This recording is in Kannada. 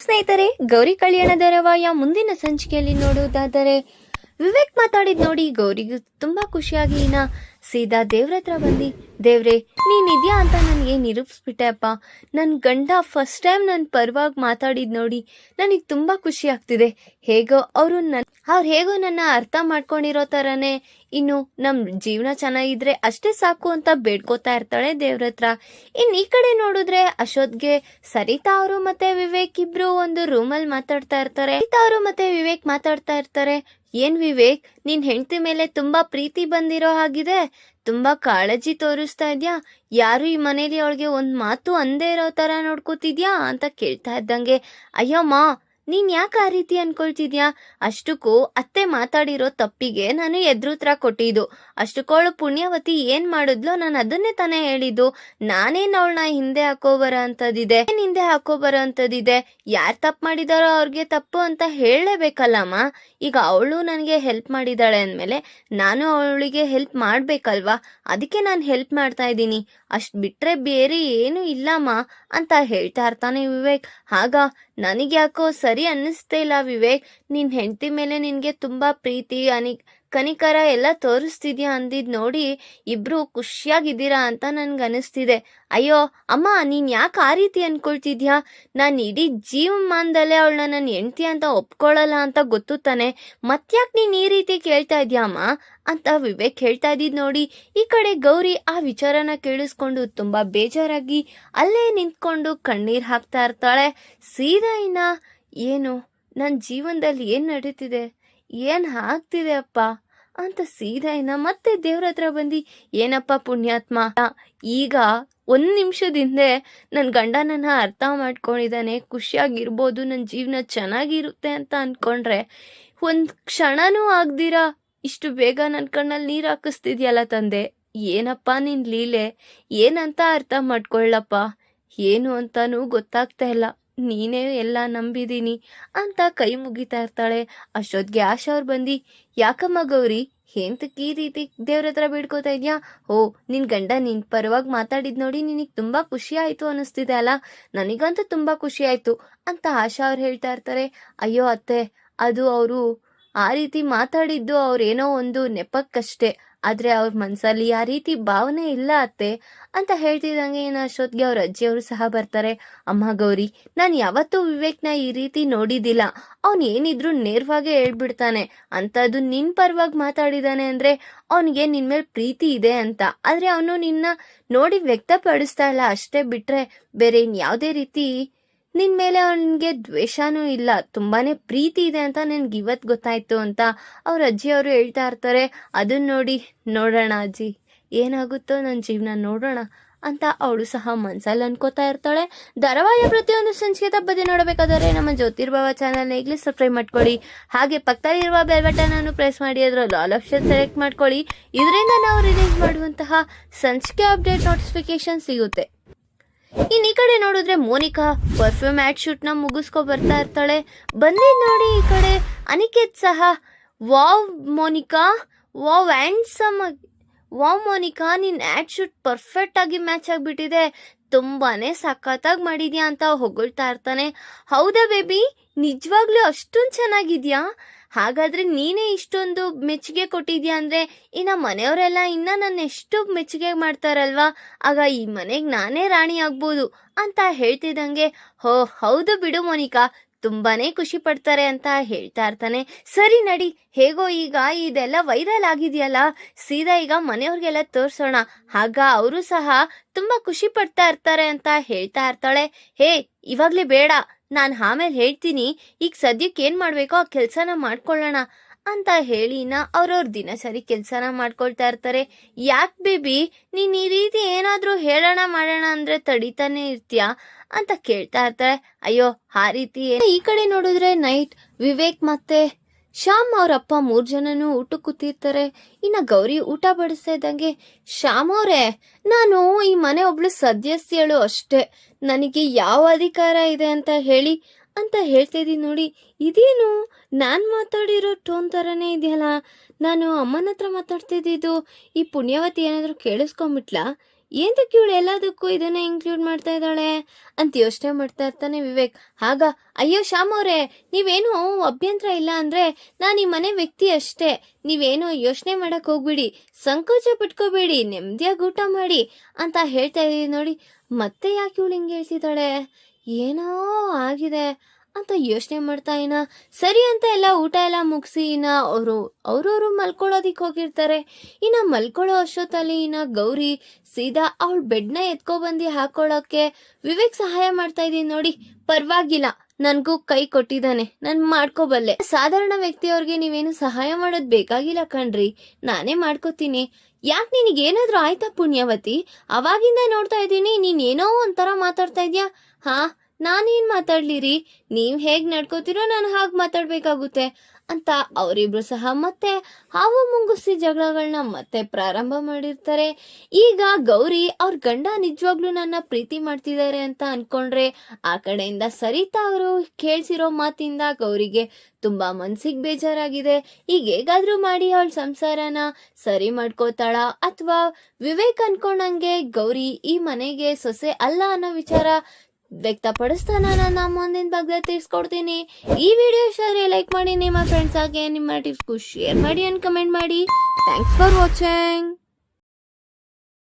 ಸ್ನೇಹಿತರೆ, ಗೌರಿ ಕಲ್ಯಾಣ ಧಾರಾವಾಹಿಯ ಮುಂದಿನ ಸಂಚಿಕೆಯಲ್ಲಿ ನೋಡುವುದಾದರೆ ವಿವೇಕ್ ಮಾತಾಡಿದ್ ನೋಡಿ ಗೌರಿಗೂ ತುಂಬಾ ಖುಷಿಯಾಗಿ ಸೀದಾ ದೇವ್ರ ಹತ್ರ ಬಂದು, ದೇವ್ರೆ ನೀನಿದ್ಯಾ ಅಂತ ನನಗೆ ನಿರೂಪಿಸ್ಬಿಟ್ಟೆ ಅಪ್ಪ. ನನ್ನ ಗಂಡ ಫಸ್ಟ್ ಟೈಮ್ ನನ್ನ ಪರವಾಗಿ ಮಾತಾಡಿದ್ ನೋಡಿ ನನಗೆ ತುಂಬಾ ಖುಷಿ ಆಗ್ತಿದೆ. ಅವ್ರು ಹೇಗೋ ನನ್ನ ಅರ್ಥ ಮಾಡ್ಕೊಂಡಿರೋ ಥರನೇ ಇನ್ನು ನಮ್ಮ ಜೀವನ ಚೆನ್ನಾಗಿದ್ರೆ ಅಷ್ಟೇ ಸಾಕು ಅಂತ ಬೇಡ್ಕೋತಾ ಇರ್ತಾಳೆ ದೇವ್ರ ಹತ್ರ. ಇನ್ನು ಈ ಕಡೆ ನೋಡಿದ್ರೆ ಅಶೋಕ್ಗೆ ಸರಿತಾ ಅವರು ಮತ್ತೆ ವಿವೇಕ್ ಇಬ್ರು ಒಂದು ರೂಮಲ್ಲಿ ಮಾತಾಡ್ತಾ ಇರ್ತಾರೆ. ಸರಿತಾ ಅವರು ಮತ್ತೆ ವಿವೇಕ್ ಮಾತಾಡ್ತಾ ಇರ್ತಾರೆ. ಏನ್ ವಿವೇಕ್, ನಿನ್ ಹೆಂಡತಿ ಮೇಲೆ ತುಂಬಾ ಪ್ರೀತಿ ಬಂದಿರೋ ಹಾಗಿದೆ, ತುಂಬಾ ಕಾಳಜಿ ತೋರಿಸ್ತಾ ಇದ್ಯಾ, ಯಾರು ಈ ಮನೇಲಿ ಅವಳಿಗೆ ಒಂದ್ ಮಾತು ಅಂದೇ ಇರೋ ತರ ನೋಡ್ಕೋತಿದ್ಯಾ ಅಂತ ಕೇಳ್ತಾ ಇದ್ದಂಗೆ, ಅಯ್ಯಮ್ಮ ನೀನ್ ಯಾಕೆ ಆ ರೀತಿ ಅನ್ಕೊಳ್ತಿದ್ಯಾ, ಅಷ್ಟಕ್ಕೂ ಅತ್ತೆ ಮಾತಾಡಿರೋ ತಪ್ಪಿಗೆ ನಾನು ಎದುರುತ್ರ ಕೊಟ್ಟಿದ್ದು, ಅಷ್ಟಕ್ಕವಳು ಪುಣ್ಯವತಿ ಏನ್ ಮಾಡಿದ್ಲೋ ನಾನು ಅದನ್ನೇ ತಾನೇ ಹೇಳಿದ್ದು, ನಾನೇನ್ ಅವಳನ್ನ ಹಿಂದೆ ಹಾಕೋ ಬರೋ ಅಂತದಿದೆ, ಯಾರ್ ತಪ್ಪು ಮಾಡಿದಾರೋ ಅವ್ರಿಗೆ ತಪ್ಪು ಅಂತ ಹೇಳಲೇಬೇಕಲ್ಲಮ್ಮ. ಈಗ ಅವಳು ನನಗೆ ಹೆಲ್ಪ್ ಮಾಡಿದಾಳೆ ಅಂದ್ಮೇಲೆ ನಾನು ಅವಳಿಗೆ ಹೆಲ್ಪ್ ಮಾಡ್ಬೇಕಲ್ವಾ, ಅದಕ್ಕೆ ನಾನು ಹೆಲ್ಪ್ ಮಾಡ್ತಾ ಇದ್ದೀನಿ, ಅಷ್ಟ್ ಬಿಟ್ರೆ ಬೇರೆ ಏನು ಇಲ್ಲಮ್ಮ ಅಂತ ಹೇಳ್ತಾ ಇರ್ತಾನೆ ವಿವೇಕ್. ಆಗ ನನಗ್ಯಾಕೋ ಸರಿ ಅನ್ನಿಸ್ತೇ ಇಲ್ಲ ವಿವೇಕ್, ನಿನ್ ಹೆಂಡತಿ ಮೇಲೆ ನಿನ್ಗೆ ತುಂಬಾ ಪ್ರೀತಿ ಕನಿಕರ ಎಲ್ಲ ತೋರಿಸ್ತಿದ್ಯಾ ಅಂದಿದ್ ನೋಡಿ ಇಬ್ರು ಖುಷಿಯಾಗಿದ್ದೀರಾ ಅಂತ ನನ್ಗನ್ನಿಸ್ತಿದೆ. ಅಯ್ಯೋ ಅಮ್ಮ, ನೀನ್ ಯಾಕೆ ಆ ರೀತಿ ಅನ್ಕೊಳ್ತಿದ್ಯಾ, ನಾನು ಇಡೀ ಜೀವಮಾನದಲ್ಲೇ ಅವಳನ್ನ ನನ್ನ ಹೆಂಡತಿ ಅಂತ ಒಪ್ಕೊಳ್ಳಲ್ಲ ಅಂತ ಗೊತ್ತು ತಾನೆ, ಮತ್ಯಾಕ್ ನೀನ್ ಈ ರೀತಿ ಕೇಳ್ತಾ ಇದ್ಯಾ ಅಮ್ಮ ಅಂತ ವಿವೇಕ್ ಹೇಳ್ತಾ ಇದ್ದಿದ್ ನೋಡಿ ಈ ಕಡೆ ಗೌರಿ ಆ ವಿಚಾರನ ಕೇಳಿಸ್ಕೊಂಡು ತುಂಬಾ ಬೇಜಾರಾಗಿ ಅಲ್ಲೇ ನಿಂತ್ಕೊಂಡು ಕಣ್ಣೀರ್ ಹಾಕ್ತಾ ಇರ್ತಾಳೆ. ಸೀದಾ ಏನು ನನ್ನ ಜೀವನದಲ್ಲಿ ಏನ್ ನಡೀತಿದೆ, ಏನ್ ಆಗ್ತಿದೆ ಅಪ್ಪ ಅಂತ ಸೀದಾ ಮತ್ತೆ ದೇವ್ರ ಹತ್ರ ಬಂದು, ಏನಪ್ಪ ಪುಣ್ಯಾತ್ಮ, ಈಗ 1 ನಿಮಿಷದಿಂದೆ ನನ್ನ ಗಂಡ ನನ್ನ ಅರ್ಥ ಮಾಡ್ಕೊಂಡಿದ್ದಾನೆ, ಖುಷಿಯಾಗಿರ್ಬೋದು, ನನ್ನ ಜೀವನ ಚೆನ್ನಾಗಿರುತ್ತೆ ಅಂತ ಅನ್ಕೊಂಡ್ರೆ ಒಂದ್ ಕ್ಷಣನೂ ಆಗ್ದಿರಾ ಇಷ್ಟು ಬೇಗ ನನ್ನ ಕಣ್ಣಲ್ಲಿ ನೀರ್ ಹಾಕಿಸ್ತಿದ್ಯಲ್ಲ ತಂದೆ, ಏನಪ್ಪ ನಿನ್ ಲೀಲೆ, ಏನಂತ ಅರ್ಥ ಮಾಡ್ಕೊಳ್ಳಪ್ಪ, ಏನು ಅಂತಾನೂ ಗೊತ್ತಾಗ್ತಾ ಇಲ್ಲ, ನೀನೇ ಎಲ್ಲ ನಂಬಿದೀನಿ ಅಂತ ಕೈ ಮುಗಿತಾ ಇರ್ತಾಳೆ. ಅಷ್ಟೊತ್ತಿಗೆ ಆಶಾ ಅವ್ರು ಬಂದು, ಯಾಕಮ್ಮ ಗೌರಿ ಏಂತಕ್ಕೆ ಈ ರೀತಿ ದೇವ್ರ ಹತ್ರ ಬೇಡ್ಕೋತಾ ಇದ್ಯಾ, ಓ ನಿನ್ ಗಂಡ ನಿನ್ ಪರವಾಗಿ ಮಾತಾಡಿದ್ ನೋಡಿ ನಿನಗ್ ತುಂಬಾ ಖುಷಿ ಆಯ್ತು ಅನಿಸ್ತಿದೆ ಅಲ್ಲ, ನನಗಂತೂ ತುಂಬಾ ಖುಷಿ ಆಯ್ತು ಅಂತ ಆಶಾ ಅವ್ರು ಹೇಳ್ತಾ ಇರ್ತಾರೆ. ಅಯ್ಯೋ ಅತ್ತೆ, ಅದು ಅವರು ಆ ರೀತಿ ಮಾತಾಡಿದ್ದು ಅವ್ರೇನೋ ಒಂದು ನೆಪಕ್ಕಷ್ಟೇ, ಆದ್ರೆ ಅವ್ರ ಮನ್ಸಲ್ಲಿ ಆ ರೀತಿ ಭಾವನೆ ಇಲ್ಲ ಅತ್ತೆ ಅಂತ ಹೇಳ್ತಿದ್ದಂಗೆ ಅಷ್ಟೊತ್ತಿಗೆ ಅವ್ರ ಅಜ್ಜಿಯವರು ಸಹ ಬರ್ತಾರೆ. ಅಮ್ಮ ಗೌರಿ, ನಾನು ಯಾವತ್ತೂ ವಿವೇಕ್ನ ಈ ರೀತಿ ನೋಡಿದಿಲ್ಲ, ಅವ್ನ್ ಏನಿದ್ರು ನೇರವಾಗೇ ಹೇಳ್ಬಿಡ್ತಾನೆ, ಅಂತದ್ದು ನಿನ್ ಪರವಾಗಿ ಮಾತಾಡಿದಾನೆ ಅಂದ್ರೆ ಅವನಿಗೆ ನಿನ್ ಮೇಲೆ ಪ್ರೀತಿ ಇದೆ ಅಂತ, ಆದ್ರೆ ಅವನು ನಿನ್ನ ನೋಡಿ ವ್ಯಕ್ತಪಡಿಸ್ತಾ ಇಲ್ಲ ಅಷ್ಟೇ ಬಿಟ್ರೆ ಬೇರೆ ಇನ್ಯಾವುದೇ ರೀತಿ ನಿನ್ ಮೇಲೆ ಅವನ್ಗೆ ದ್ವೇಷನೂ ಇಲ್ಲ, ತುಂಬಾನೇ ಪ್ರೀತಿ ಇದೆ ಅಂತ ನನ್ಗೆ ಇವತ್ ಗೊತ್ತಾಯ್ತು ಅಂತ ಅವ್ರ ಅಜ್ಜಿಯವರು ಹೇಳ್ತಾ ಇರ್ತಾರೆ. ಅದನ್ನ ನೋಡಿ ನೋಡೋಣ ಅಜ್ಜಿ, ಏನಾಗುತ್ತೋ ನನ್ನ ಜೀವನ ನೋಡೋಣ ಅಂತ ಅವಳು ಸಹ ಮನ್ಸಲ್ಲಿ ಅನ್ಕೋತಾ ಇರ್ತಾಳೆ. ಧಾರಾವಾಹಿಯ ಪ್ರತಿಯೊಂದು ಸಂಚಿಕೆ ಬಗ್ಗೆ ನೋಡಬೇಕಾದರೆ ನಮ್ಮ ಜ್ಯೋತಿರ್ಭವ ಚಾನಲ್ನ ಈಗಲೇ ಸಬ್ಸ್ಕ್ರೈಬ್ ಮಾಡ್ಕೊಳ್ಳಿ, ಹಾಗೆ ಪಕ್ಕದಲ್ಲಿರುವ ಬೆಲ್ ಬಟನ್ ಅನ್ನು ಪ್ರೆಸ್ ಮಾಡಿ ಅದರಲ್ಲಿ ಆಲ್ ಆಪ್ಷನ್ ಸೆಲೆಕ್ಟ್ ಮಾಡ್ಕೊಳ್ಳಿ, ಇದರಿಂದ ನಾವು ರಿಲೀಸ್ ಮಾಡುವಂತಹ ಸಂಚಿಕೆ ಅಪ್ಡೇಟ್ ನೋಟಿಫಿಕೇಶನ್ ಸಿಗುತ್ತೆ. ಇನ್ ಈ ಕಡೆ ನೋಡಿದ್ರೆ ಮೋನಿಕಾ ಪರ್ಫ್ಯೂಮ್ ಆಡ್ ಶೂಟ್ ನ ಮುಗಿಸ್ಕೊ ಬರ್ತಾ ಇರ್ತಾಳೆ. ಬಂದಿದ್ ನೋಡಿ ಈ ಕಡೆ ಅನಿಕೇತ್ ಸಹ, wow Monica, wow handsome, wow Monica ನಿನ್ ಆಡ್ ಶೂಟ್ ಪರ್ಫೆಕ್ಟ್ ಆಗಿ ಮ್ಯಾಚ್ ಆಗ್ಬಿಟ್ಟಿದೆ, ತುಂಬಾನೇ ಸಖತ್ತಾಗಿ ಮಾಡಿದ್ಯಾ ಅಂತ ಹೊಗಳ್ತಾ ಇರ್ತಾನೆ. ಹೌದಾ ಬೇಬಿ, ನಿಜವಾಗ್ಲೂ ಅಷ್ಟೊಂದು ಚೆನ್ನಾಗಿದ್ಯಾ, ಹಾಗಾದ್ರೆ ನೀನೇ ಇಷ್ಟೊಂದು ಮೆಚ್ಚುಗೆ ಕೊಟ್ಟಿದ್ಯಾ ಅಂದ್ರೆ ಇನ್ನ ಮನೆಯವರೆಲ್ಲ ನನ್ನ ಎಷ್ಟು ಮೆಚ್ಚುಗೆ ಮಾಡ್ತಾರಲ್ವಾ, ಆಗ ಈ ಮನೆಗೆ ನಾನೇ ರಾಣಿ ಆಗ್ಬೋದು ಅಂತ ಹೇಳ್ತಿದ್ದಂಗೆ, ಹೌದು ಬಿಡು ಮೋನಿಕಾ, ತುಂಬಾನೇ ಖುಷಿ ಪಡ್ತಾರೆ ಅಂತ ಹೇಳ್ತಾ ಇರ್ತಾನೆ. ಸರಿ ನಡಿ, ಹೇಗೋ ಈಗ ಇದೆಲ್ಲ ವೈರಲ್ ಆಗಿದೆಯಲ್ಲ, ಸೀದಾ ಈಗ ಮನೆಯವ್ರಿಗೆಲ್ಲ ತೋರ್ಸೋಣ, ಆಗ ಅವರು ಸಹ ತುಂಬಾ ಖುಷಿ ಪಡ್ತಾ ಇರ್ತಾರೆ ಅಂತ ಹೇಳ್ತಾ ಇರ್ತಾಳೆ. ಹೇ ಇವಾಗ್ಲೇ ಬೇಡ, ನಾನು ಆಮೇಲೆ ಹೇಳ್ತೀನಿ, ಈಗ ಸದ್ಯಕ್ಕೆ ಏನ್ ಮಾಡ್ಬೇಕೋ ಆ ಕೆಲ್ಸನ ಮಾಡ್ಕೊಳ್ಳೋಣ ಅಂತ ಹೇಳಿನ ಅವ್ರವ್ರ ದಿನಸರಿ ಕೆಲ್ಸನ ಮಾಡ್ಕೊಳ್ತಾ ಇರ್ತಾರೆ. ಯಾಕೆ ಬೇಬಿ ನೀನ್ ಈ ರೀತಿ ಏನಾದ್ರೂ ಹೇಳೋಣ ಮಾಡೋಣ ಅಂದ್ರೆ ತಡಿತಾನೆ ಇರ್ತೀಯಾ ಅಂತ ಕೇಳ್ತಾ ಇರ್ತಾಳೆ. ಅಯ್ಯೋ ಆ ರೀತಿ ಈ ಕಡೆ ನೋಡಿದ್ರೆ ನೈಟ್ ವಿವೇಕ್ ಮತ್ತೆ ಶ್ಯಾಮ್ ಅವ್ರಪ್ಪ 3 ಜನನು ಊಟ ಕೂತಿರ್ತಾರೆ. ಇನ್ನ ಗೌರಿ ಊಟ ಬಡಿಸ್ತಾ ಇದ್ದಂಗೆ, ಶ್ಯಾಮ್ ಅವ್ರೆ, ನಾನು ಈ ಮನೆ ಒಬ್ಳು ಸದಸ್ಯಳು ಅಷ್ಟೇ, ನನಗೆ ಯಾವ ಅಧಿಕಾರ ಇದೆ ಅಂತ ಹೇಳಿ ಅಂತ ಹೇಳ್ತಾ ಇದೀನಿ ನೋಡಿ, ಇದೇನು ನಾನ್ ಮಾತಾಡಿರೋ ಟೋನ್ ತರನೇ ಇದೆಯಲ್ಲ, ನಾನು ಅಮ್ಮನ ಹತ್ರ ಮಾತಾಡ್ತಿದ್ದು ಈ ಪುಣ್ಯವತಿ ಏನಾದ್ರು ಕೇಳಿಸ್ಕೊಂಡ್ಬಿಟ್ಲಾ, ಏನಕ್ಕೆ ಇವಳು ಎಲ್ಲದಕ್ಕೂ ಇದನ್ನ ಇನ್ಕ್ಲೂಡ್ ಮಾಡ್ತಾ ಇದ್ದಾಳೆ ಅಂತ ಯೋಚನೆ ಮಾಡ್ತಾ ಇರ್ತಾನೆ ವಿವೇಕ್. ಆಗ ಅಯ್ಯೋ ಶ್ಯಾಮ್ ಅವ್ರೆ, ನೀವೇನು ಅಭ್ಯಂತರ ಇಲ್ಲ ಅಂದ್ರೆ ನಾನು ಈ ಮನೆ ವ್ಯಕ್ತಿ ಅಷ್ಟೇ, ನೀವೇನು ಯೋಚನೆ ಮಾಡಕ್ ಹೋಗ್ಬಿಡಿ, ಸಂಕೋಚ ಪಟ್ಕೋಬೇಡಿ, ನೆಮ್ಮದಿಯಾಗಿ ಊಟ ಮಾಡಿ ಅಂತ ಹೇಳ್ತಾ ಇದೀನಿ ನೋಡಿ. ಮತ್ತೆ ಯಾಕೆ ಇವಳು ಹಿಂಗೆ ಹೇಳ್ತಿದ್ದಾಳೆ, ಏನೋ ಆಗಿದೆ ಅಂತ ಯೋಚನೆ ಮಾಡ್ತಾ ಇನ್ನ ಸರಿ ಅಂತ ಎಲ್ಲ ಊಟ ಎಲ್ಲ ಮುಗಿಸಿ ಇನ್ನ ಅವ್ರವ್ರು ಮಲ್ಕೊಳ್ಳೋದಿಕ್ ಹೋಗಿರ್ತಾರೆ. ಇನ್ನ ಮಲ್ಕೊಳ್ಳೋ ಅಷ್ಟೊತ್ತಲ್ಲಿ ಇನ್ನ ಗೌರಿ ಸೀದಾ ಅವಳ ಬೆಡ್ನ ಎತ್ಕೊಬಂದು ಹಾಕೊಳ್ಳೋಕೆ ವಿವೇಕ್ ಸಹಾಯ ಮಾಡ್ತಾ ಇದೀನಿ ನೋಡಿ. ಪರವಾಗಿಲ್ಲ, ನನ್ಗೂ ಕೈ ಕೊಟ್ಟಿದ್ದಾನೆ, ನಾನ್ ಮಾಡ್ಕೋಬಲ್ಲೆ. ಸಾಧಾರಣ ವ್ಯಕ್ತಿಯವ್ರಿಗೆ ನೀವೇನು ಸಹಾಯ ಮಾಡೋದ್ ಬೇಕಾಗಿಲ್ಲ ಕಣ್ರಿ, ನಾನೇ ಮಾಡ್ಕೋತೀನಿ. ಯಾಕೆ ನಿನಗೇನಾದ್ರೂ ಆಯ್ತಾ ಪುಣ್ಯವತಿ? ಅವಾಗಿಂದ ನೋಡ್ತಾ ಇದ್ದೀನಿ ನೀನ್ ಏನೋ ಒಂಥರ ಮಾತಾಡ್ತಾ ಇದ್ಯಾ. ಹಾ, ನಾನೇನ್ ಮಾತಾಡ್ಲಿರಿ, ನೀವ್ ಹೇಗ್ ನಡ್ಕೋತಿರೋ ನಾನು ಹಾಗೆ ಮಾತಾಡ್ಬೇಕಾಗುತ್ತೆ ಅಂತ ಅವರಿಬ್ರು ಸಹ ಮತ್ತೆ ಹಾವು ಮುಂಗುಸಿ ಜಗಳಗಳನ್ನ ಮತ್ತೆ ಪ್ರಾರಂಭ ಮಾಡಿರ್ತಾರೆ. ಈಗ ಗೌರಿ ಅವ್ರ ಗಂಡ ನಿಜವಾಗ್ಲೂ ನನ್ನ ಪ್ರೀತಿ ಮಾಡ್ತಿದ್ದಾರೆ ಅಂತ ಅನ್ಕೊಂಡ್ರೆ ಆ ಕಡೆಯಿಂದ ಸರಿತಾ ಅವರು ಕೇಳ್ಸಿರೋ ಮಾತಿಂದ ಗೌರಿಗೆ ತುಂಬಾ ಮನ್ಸಿಗೆ ಬೇಜಾರಾಗಿದೆ. ಈಗ ಹೇಗಾದ್ರೂ ಮಾಡಿ ಅವಳ ಸಂಸಾರನ ಸರಿ ಮಾಡ್ಕೋತಾಳ ಅಥವಾ ವಿವೇಕ್ ಅನ್ಕೊಂಡಂಗೆ ಗೌರಿ ಈ ಮನೆಗೆ ಸೊಸೆ ಅಲ್ಲ ಅನ್ನೋ ವಿಚಾರ ವ್ಯಕ್ತಪಡಿಸ್ತಾನ ನಾನು ಮುಂದಿನ ಭಾಗದಲ್ಲಿ ತಿಳಿಸ್ಕೊಡ್ತೀನಿ. ಈ ವಿಡಿಯೋ ಇಷ್ಟ ಲೈಕ್ ಮಾಡಿ, ನಿಮ್ಮ ಫ್ರೆಂಡ್ಸ್ ಆಗಿ ನಿಮ್ಮ ಟಿಪ್ಸ್ಗೂ ಶೇರ್ ಮಾಡಿ ಅಂಡ್ ಕಮೆಂಟ್ ಮಾಡಿ. Thanks for watching.